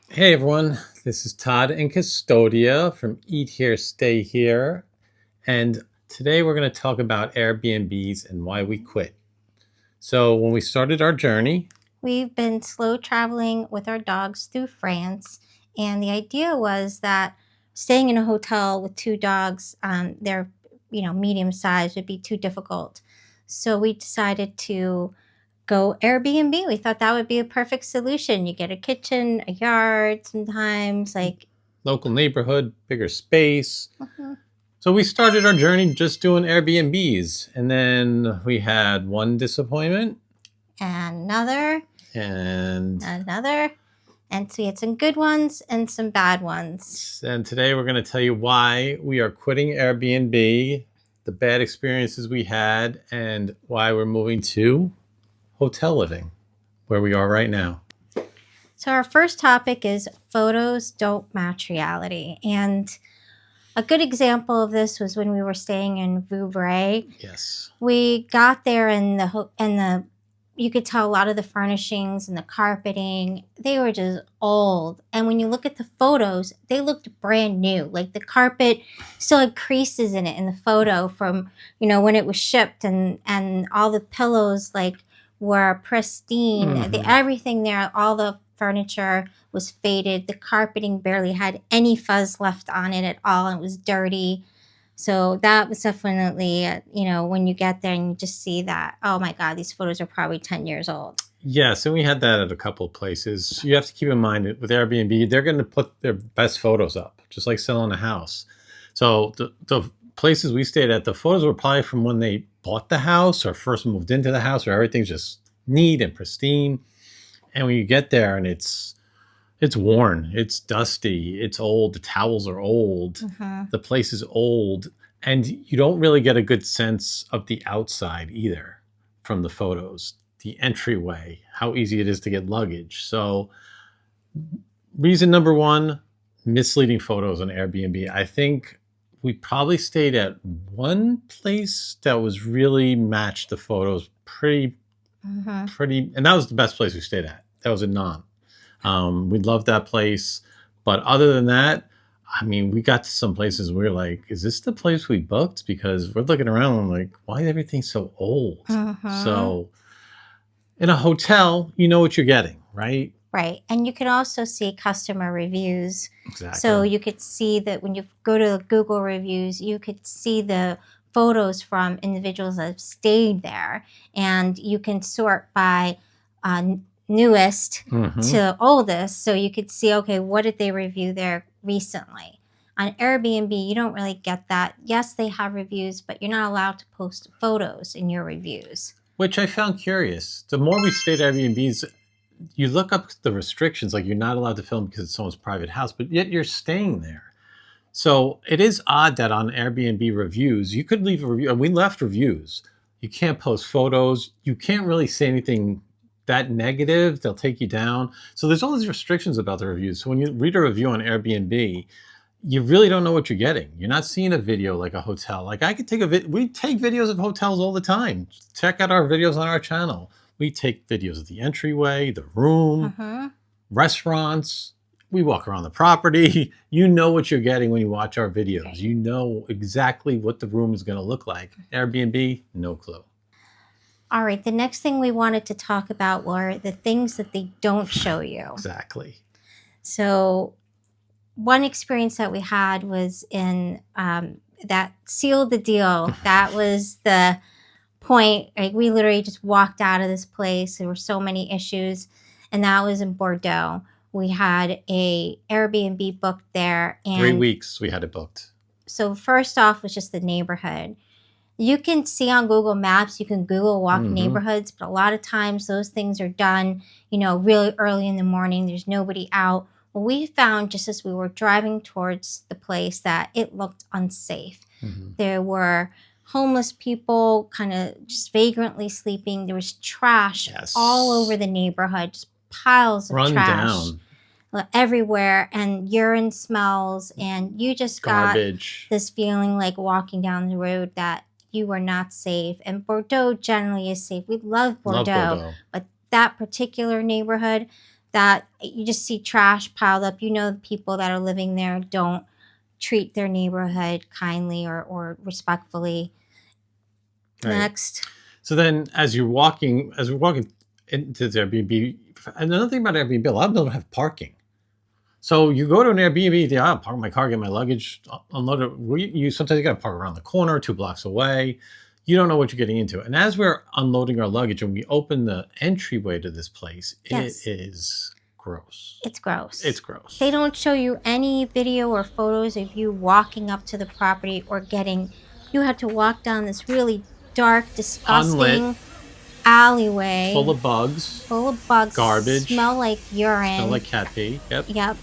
Hey everyone, this is Todd and Custodia from Eat Here, Stay Here. And today we're going to talk about Airbnbs and why we quit. So, when we started our journey, We've been slow traveling with our dogs through France, and the idea was that staying in a hotel with two dogs, they're medium size, would be too difficult. So we decided to go Airbnb. We thought that would be a perfect solution. You get a kitchen, a yard, sometimes like. local neighborhood, bigger space. Mhm. So, we started our journey just doing Airbnbs. And then we had one disappointment And another, and another, and so we had some good ones and some bad ones. and today we're going to tell you why we are quitting Airbnb, the bad experiences we had, and why we're moving to hotel living, where we are right now. So our first topic is photos don't match reality. And a good example of this was when we were staying in Vouvray. Yes. We got there and the you could tell a lot of the furnishings and the carpeting, they were just old. And when you look at the photos, they looked brand new. Like the carpet still had creases in it in the photo from, when it was shipped, and all the pillows like were pristine. Everything there, all the furniture was faded. The carpeting barely had any fuzz left on it at all. And it was dirty. So that was definitely, when you get there and you just see that, oh my God, these photos are probably 10 years old. Yes, and we had that at a couple of places. You have to keep in mind that with Airbnb, they're going to put their best photos up, just like selling a house. So the places we stayed at, the photos were probably from when they bought the house or first moved into the house, where everything's just neat and pristine. And when you get there and it's worn, it's dusty, it's old, the towels are old, Mm-hmm. the place is old, and you don't really get a good sense of the outside either from the photos. The entryway, how easy it is to get luggage. So, reason number one, misleading photos on Airbnb. I think we probably stayed at one place that was really matched the photos Mm-hmm. pretty, and that was the best place we stayed at. That was in Nantes. We loved that place. But other than that, I mean, we got to some places where we were like, is this the place we booked? Because we're looking around and like, why is everything so old? Mm-hmm. So in a hotel, you know what you're getting, right? Right. And you can also see customer reviews. So Exactly. you could see that when you go to Google reviews, you could see the photos from individuals that have stayed there. And you can sort by newest Mm-hmm. to oldest. So you could see, okay, what did they review there recently? On Airbnb, you don't really get that. Yes, they have reviews, but you're not allowed to post photos in your reviews. Which I found curious. The more we stayed at Airbnbs, you look up the restrictions, like you're not allowed to film because it's someone's private house, but yet you're staying there. So it is odd that on Airbnb reviews, you could leave a review, and we left reviews. You can't post photos. You can't really say anything that negative. They'll take you down. So there's all these restrictions about the reviews. So when you read a review on Airbnb, you really don't know what you're getting. You're not seeing a video like a hotel. Like I could take we take videos of hotels all the time. Check out our videos on our channel. We take videos of the entryway, the room, Mm-hmm. restaurants. We walk around the property. You know what you're getting when you watch our videos. Right. You know exactly what the room is going to look like. Airbnb, no clue. All right, the next thing we wanted to talk about were the things that they don't show you. Exactly. So, one experience that we had was in that sealed the deal. That was the point. Like, we literally just walked out of this place. There were so many issues, and that was in Bordeaux. We had a Airbnb booked there, 3 weeks we had it booked. so first off was just the neighborhood. You can see on Google Maps, you can Google walk Mm-hmm. neighborhoods, but a lot of times those things are done, really early in the morning. There's nobody out. Well, we found just as we were driving towards the place that it looked unsafe. Mm-hmm. There were homeless people kind of just vagrantly sleeping. There was trash Yes. all over the neighborhood, just piles of Run trash down. Everywhere, and urine smells, and you just got Garbage. this feeling like walking down the road that you are not safe. And Bordeaux generally is safe. We love Love Bordeaux, Bordeaux. but that particular neighborhood, that you just see trash piled up. You know, the people that are living there don't treat their neighborhood kindly or respectfully. Right. Next. So then, as we're walking into the Airbnb, another thing about Airbnb, a lot of them don't have parking. So you go to an Airbnb, I'll park my car, get my luggage, unload it. You sometimes you got to park around the corner, 2 blocks away. You don't know what you're getting into. And as we're unloading our luggage and we open the entryway to this place, Yes. it is gross. It's gross. It's gross. They don't show you any video or photos of you walking up to the property or getting. You have to walk down this really dark, disgusting Unlit, alleyway, full of bugs, garbage, smell like urine, smell like cat pee. Yep. Yep.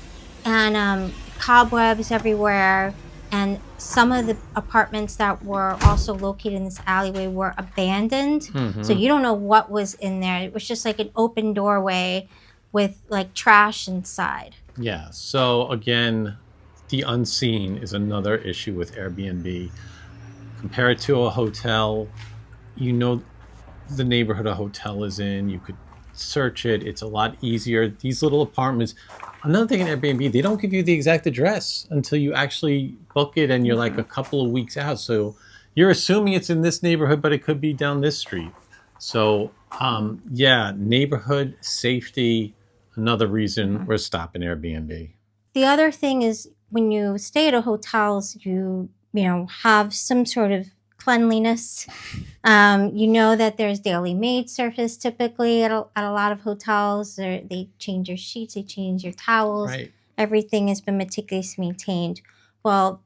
And cobwebs everywhere. And some of the apartments that were also located in this alleyway were abandoned. Mm-hmm. So you don't know what was in there. It was just like an open doorway with like trash inside. Yeah. So again, the unseen is another issue with Airbnb. Compare it to a hotel, you know the neighborhood a hotel is in. You could search it. It's a lot easier. These little apartments. Another thing in Airbnb, they don't give you the exact address until you actually book it and you're like a couple of weeks out. So you're assuming it's in this neighborhood, but it could be down this street. So yeah, neighborhood safety, another reason we're stopping Airbnb. The other thing is when you stay at a hotels, you have some sort of cleanliness. You know that there's daily maid service typically at a lot of hotels. They change your sheets, they change your towels. Right. Everything has been meticulously maintained. Well,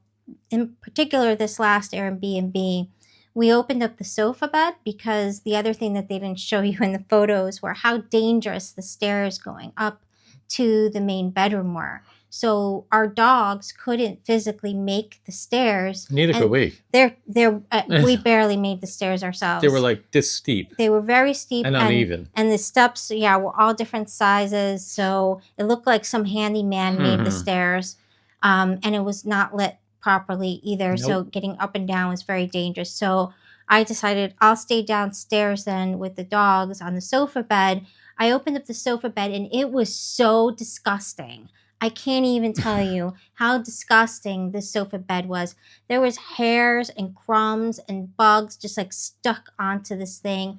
in particular, this last Airbnb, we opened up the sofa bed because the other thing that they didn't show you in the photos were how dangerous the stairs going up to the main bedroom were. So our dogs couldn't physically make the stairs. Neither could we. We barely made the stairs ourselves. They were like this steep. They were very steep and uneven. And the steps, were all different sizes. So it looked like some handyman made the stairs. And it was not lit properly either. Nope. So getting up and down was very dangerous. So I decided I'll stay downstairs then with the dogs on the sofa bed. I opened up the sofa bed and it was so disgusting. I can't even tell you how disgusting this sofa bed was. There was hairs and crumbs and bugs just like stuck onto this thing.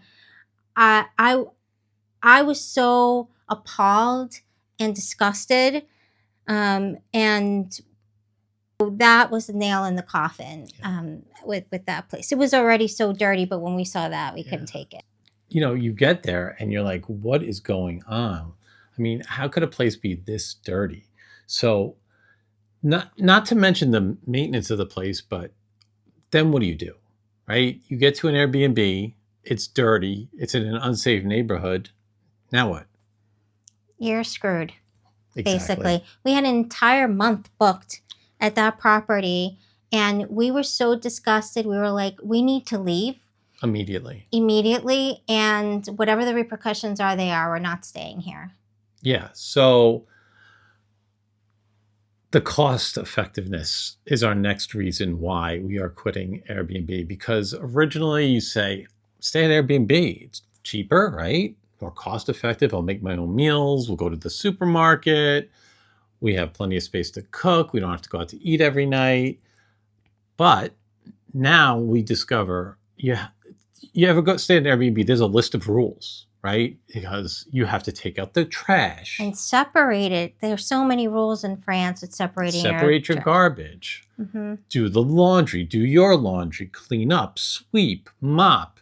I was so appalled and disgusted. And that was the nail in the coffin with that place. It was already so dirty, but when we saw that, we couldn't take it. You get there and you're like, what is going on? I mean, how could a place be this dirty? So not to mention the maintenance of the place, but then what do? Right? You get to an Airbnb, it's dirty, it's in an unsafe neighborhood. Now what? You're screwed. Exactly. Basically. We had an entire month booked at that property and we were so disgusted. We were like, we need to leave. Immediately. And whatever the repercussions are, they are. We're not staying here. Yeah. So the cost effectiveness is our next reason why we are quitting Airbnb, because originally you say, stay at Airbnb. It's cheaper, right? More cost effective. I'll make my own meals. We'll go to the supermarket. We have plenty of space to cook. We don't have to go out to eat every night. But now we discover, you ever go stay at an Airbnb, there's a list of rules, right? Because you have to take out the trash. And separate it. There's so many rules in France with separating Separate your garbage. Mm-hmm. Do the laundry. Do your laundry. Clean up. Sweep. Mop.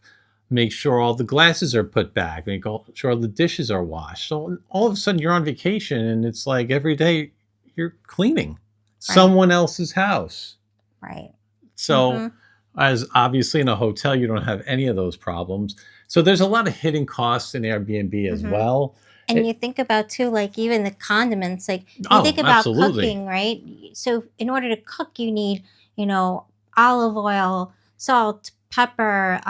Make sure all the glasses are put back. Make sure all the dishes are washed. So all of a sudden you're on vacation and it's like every day you're cleaning someone else's house. Right. So as obviously in a hotel, you don't have any of those problems. So there's a lot of hidden costs in Airbnb as well. And you think about too, like even the condiments, like you think about cooking, right? So in order to cook, you need, olive oil, salt, pepper,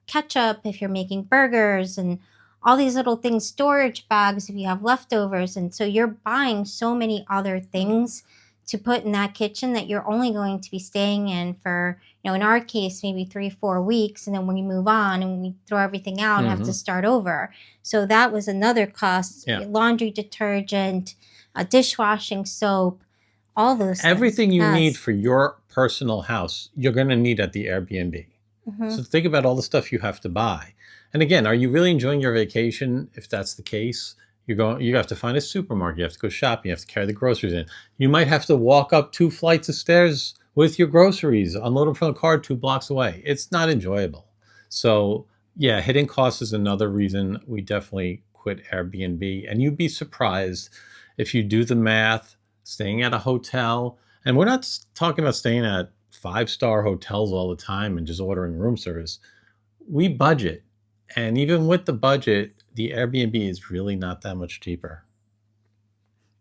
ketchup if you're making burgers, and all these little things, storage bags if you have leftovers. And so you're buying so many other things to put in that kitchen that you're only going to be staying in for, in our case, maybe 3-4 weeks. And then when we move on and we throw everything out and have to start over. So that was another cost. Yeah. Laundry detergent, dishwashing soap, all those Everything things. you Yes. need for your personal house, you're going to need at the Airbnb. So think about all the stuff you have to buy. And again, are you really enjoying your vacation? If that's the case, you have to find a supermarket, you have to go shopping, you have to carry the groceries in. You might have to walk up 2 flights of stairs with your groceries, unload them from the car 2 blocks away. It's not enjoyable. So yeah, hidden costs is another reason we definitely quit Airbnb. And you'd be surprised if you do the math, staying at a hotel, and we're not talking about staying at 5-star hotels all the time and just ordering room service. We budget. And even with the budget, the Airbnb is really not that much cheaper.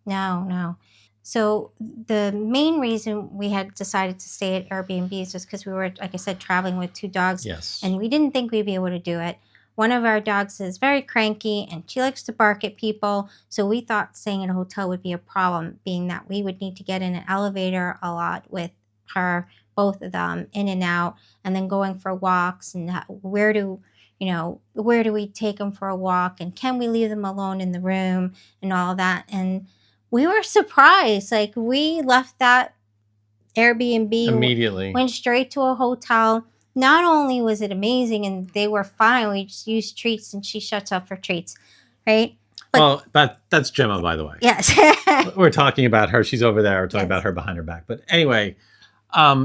No. So the main reason we had decided to stay at Airbnb is just because we were, like I said, traveling with 2 dogs. Yes. And we didn't think we'd be able to do it. One of our dogs is very cranky and she likes to bark at people. So we thought staying in a hotel would be a problem, being that we would need to get in an elevator a lot with her, both of them, in and out, and then going for walks and where do we take them for a walk, and can we leave them alone in the room and all that. And we were surprised. Like, we left that Airbnb immediately, went straight to a hotel. Not only was it amazing and they were fine, we just used treats and she shuts up for treats, right? Well, that's Gemma, by the way. Yes. We're talking about her. She's over there. We're talking about her behind her back. But anyway,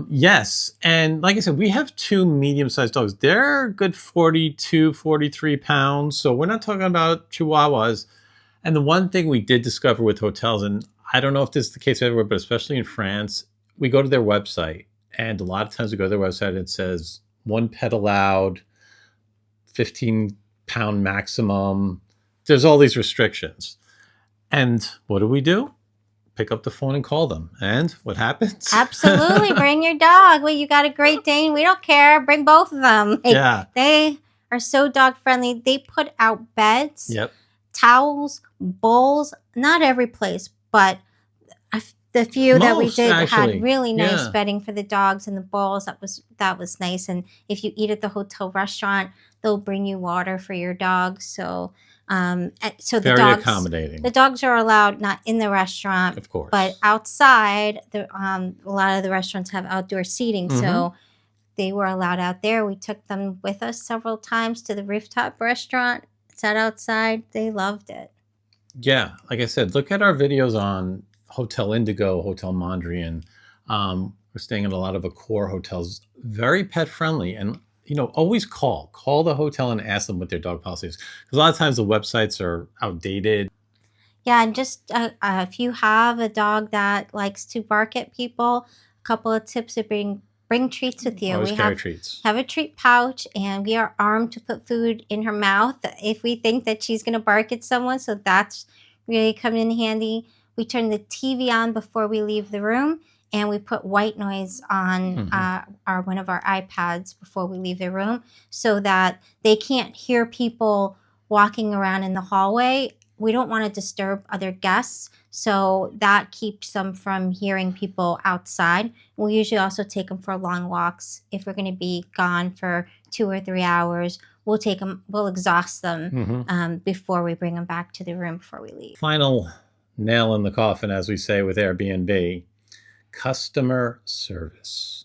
yes. And like I said, we have 2 medium-sized dogs. They're good 42, 43 pounds. So we're not talking about Chihuahuas. And the one thing we did discover with hotels, and I don't know if this is the case everywhere, but especially in France, we go to their website. And a lot of times we go to their website and it says 1 pet allowed, 15-pound maximum. There's all these restrictions. And what do? Pick up the phone and call them. And what happens? Absolutely. Bring your dog. Well, you got a Great Dane. We don't care. Bring both of them. Yeah. They are so dog friendly. They put out beds, Yep, towels, bowls. Not every place, but the few that we did actually had really nice bedding for the dogs, and the bowls, that was nice. And if you eat at the hotel restaurant, they'll bring you water for your dogs. So the very dogs, accommodating. The dogs are allowed not in the restaurant, of course, but outside. A lot of the restaurants have outdoor seating, so they were allowed out there. We took them with us several times to the rooftop restaurant, sat outside. They loved it. Yeah, like I said, look at our videos on Hotel Indigo, Hotel Mondrian. We're staying at a lot of Accor hotels, very pet friendly. And always call the hotel and ask them what their dog policy is, because a lot of times the websites are outdated. Yeah, and just if you have a dog that likes to bark at people, a couple of tips to bring treats with you. Always We carry treats. have a treat pouch, and we are armed to put food in her mouth if we think that she's going to bark at someone. So that's really coming in handy. We turn the TV on before we leave the room, and we put white noise on one of our iPads before we leave the room, so that they can't hear people walking around in the hallway. We don't want to disturb other guests, so that keeps them from hearing people outside. We usually also take them for long walks. If we're going to be gone for 2 or 3 hours, we'll exhaust them before we bring them back to the room before we leave. Final nail in the coffin, as we say with Airbnb, customer service.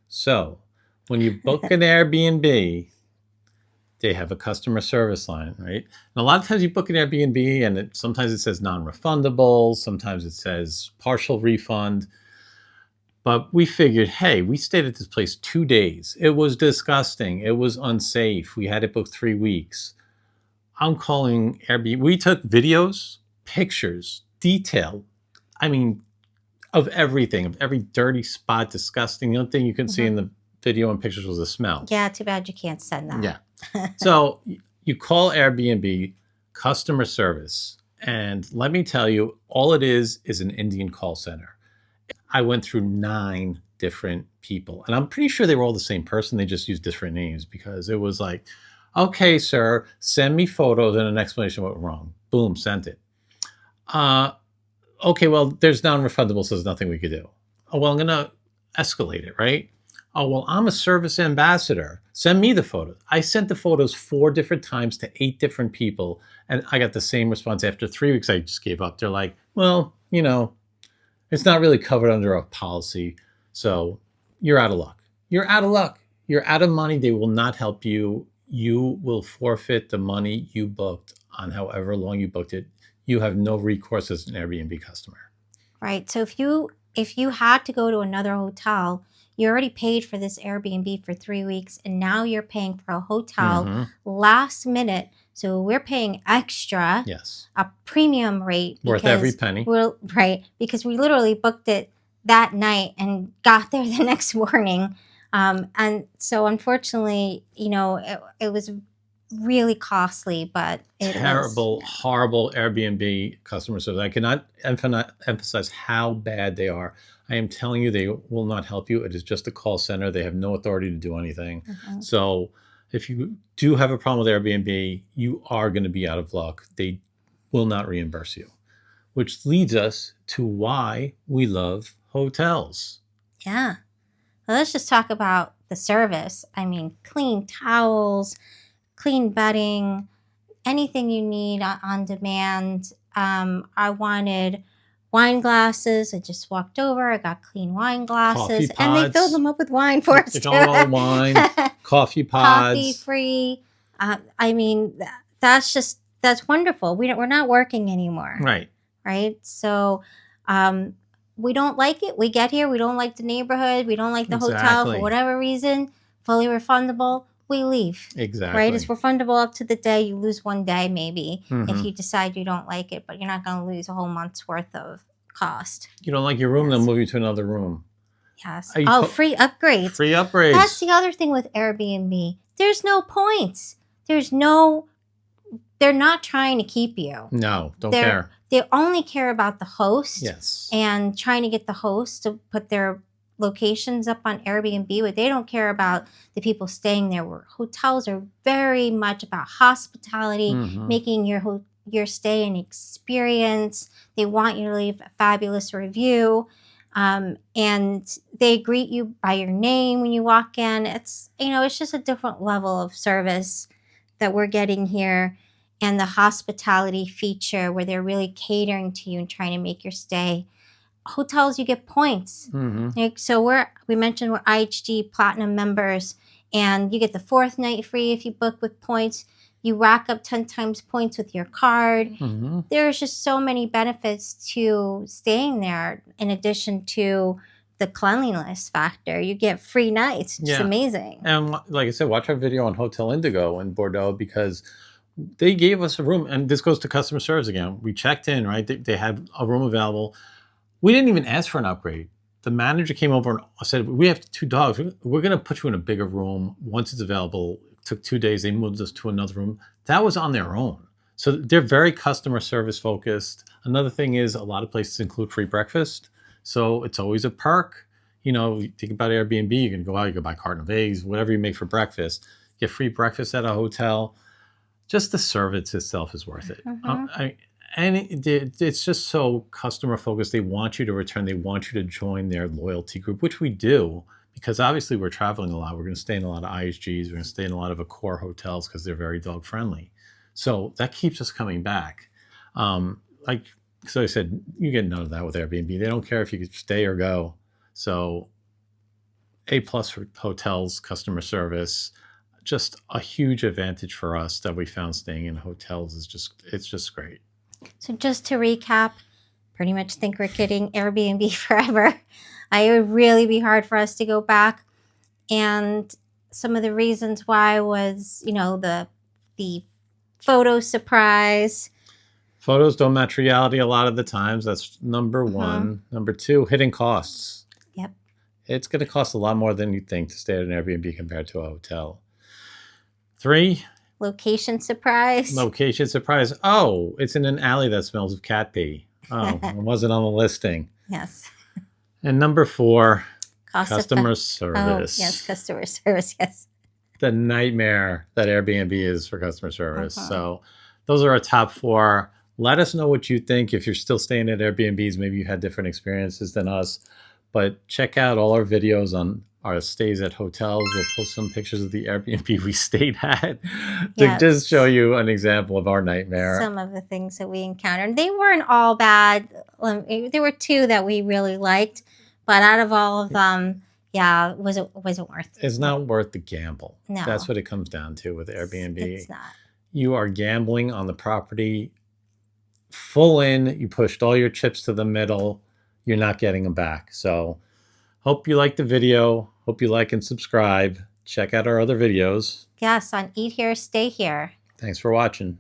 So when you book an Airbnb, they have a customer service line, right? And a lot of times you book an Airbnb and sometimes it says non-refundable, sometimes it says partial refund. But we figured, hey, we stayed at this place 2 days. It was disgusting. It was unsafe. We had it booked 3 weeks. I'm calling Airbnb. We took videos, pictures, detail. Of everything, of every dirty spot, disgusting. The only thing you couldn't see in the video and pictures was the smell. Yeah, too bad you can't send that. Yeah. So you call Airbnb customer service, and let me tell you, all it is an Indian call center. I went through 9 different people, and I'm pretty sure they were all the same person. They just used different names, because it was like, okay, sir, send me photos and an explanation of what went wrong. Boom, sent it. Okay, well, there's non-refundable, so there's nothing we could do. Oh, well, I'm going to escalate it, right? Oh, well, I'm a service ambassador. Send me the photos. I sent the photos 4 different times to 8 different people, and I got the same response after 3 weeks. I just gave up. They're like, well, it's not really covered under a policy, so you're out of luck. You're out of luck. You're out of money. They will not help you. You will forfeit the money you booked on however long you booked it. You have no recourse as an Airbnb customer. Right. So if you had to go to another hotel, you already paid for this Airbnb for 3 weeks, and now you're paying for a hotel Mm-hmm. last minute. So we're paying extra, Yes. a premium rate Worth every penny. because we literally booked it that night and got there the next morning. And so unfortunately, it was really costly, but it Terrible, was. horrible Airbnb customer service. I cannot emphasize how bad they are. I am telling you, they will not help you. It is just a call center. They have no authority to do anything. Mhm. So if you do have a problem with Airbnb, you are going to be out of luck. They will not reimburse you, which leads us to why we love hotels. Yeah. Well, let's just talk about the service. I mean, clean towels, clean bedding, anything you need on demand. I wanted wine glasses. I just walked over. I got clean wine Coffee glasses, and they filled pods. them up with wine for us. They don't all wine. Coffee Coffee pods. free. I mean, that's wonderful. We're not working anymore, Right. right? So, we don't like it. We get here. We don't like the neighborhood. We don't like the hotel for Exactly. whatever reason. Fully refundable. We leave. Exactly. Right? It's refundable up to the day. You lose one day maybe if Mhm. you decide you don't like it, but you're not going to lose a whole month's worth of cost. You don't like your room, they'll move you to another room. Yes. Are you Oh, free upgrades. Free upgrades. That's the other thing with Airbnb. There's no points. They're not trying to keep you. No, don't They're- care. They only care about the host. Yes. And trying to get the host to put their locations up on Airbnb, but they don't care about the people staying there. Where hotels are very much about hospitality, Mhm. making your stay an experience. They want you to leave a fabulous review, and they greet you by your name when you walk in. It's just a different level of service that we're getting here. And the hospitality feature where they're really catering to you and trying to make your stay. Hotels, you get points. Mhm. Like, so we mentioned we're IHG Platinum members, and you get the 4th night free if you book with points. You rack up 10 times points with your card. Mhm. There's just so many benefits to staying there in addition to the cleanliness factor. You get free nights. It's Yeah. amazing. And like I said, watch our video on Hotel Indigo in Bordeaux because they gave us a room, and this goes to customer service again. We checked in, right? They had a room available. We didn't even ask for an upgrade. The manager came over and said, we have 2 dogs. We're going to put you in a bigger room once it's available. It took 2 days. They moved us to another room. That was on their own. So they're very customer service focused. Another thing is a lot of places include free breakfast. So it's always a perk. You think about Airbnb, you can go out, you can buy a carton of eggs, whatever you make for breakfast. Get free breakfast at a hotel. Just the service itself is worth it. Mhm. It's just so customer focused. They want you to return. They want you to join their loyalty group, which we do because obviously we're traveling a lot. We're going to stay in a lot of IHGs. We're going to stay in a lot of Accor hotels because they're very dog friendly. So that keeps us coming back. So I said, you get none of that with Airbnb. They don't care if you could stay or go. So A+ for hotels, customer service. Just a huge advantage for us that we found staying in hotels it's just great. So just to recap, pretty much think we're kidding Airbnb forever. It would really be hard for us to go back. And some of the reasons why was, the photo surprise. Photos don't match reality a lot of the times. That's number one. Number 2, hidden costs. Yep. It's going to cost a lot more than you think to stay at an Airbnb compared to a hotel. 3, Location surprise. location surprise. Oh, it's in an alley that smells of cat pee. Oh, it wasn't on the listing. Yes. And number 4, Cost customer effect- service. Oh, yes, customer service, yes. The nightmare that Airbnb is for customer service. So those are our top 4. Let us know what you think. If you're still staying at Airbnbs, maybe you had different experiences than us. But check out all our videos on our stays at hotels. We'll post some pictures of the Airbnb we stayed at to just show Yes. you an example of our nightmare. Some of the things that we encountered. They weren't all bad. There were two that we really liked, but out of all of them, yeah, wasn't worth it. It's not worth the gamble. No. That's what it comes down to with Airbnb. It's not. You are gambling on the property full in. You pushed all your chips to the middle. You're not getting them back. So hope you like the video. Hope you like and subscribe. Check out our other videos. Yes, on Eat Here, Stay Here. Thanks for watching.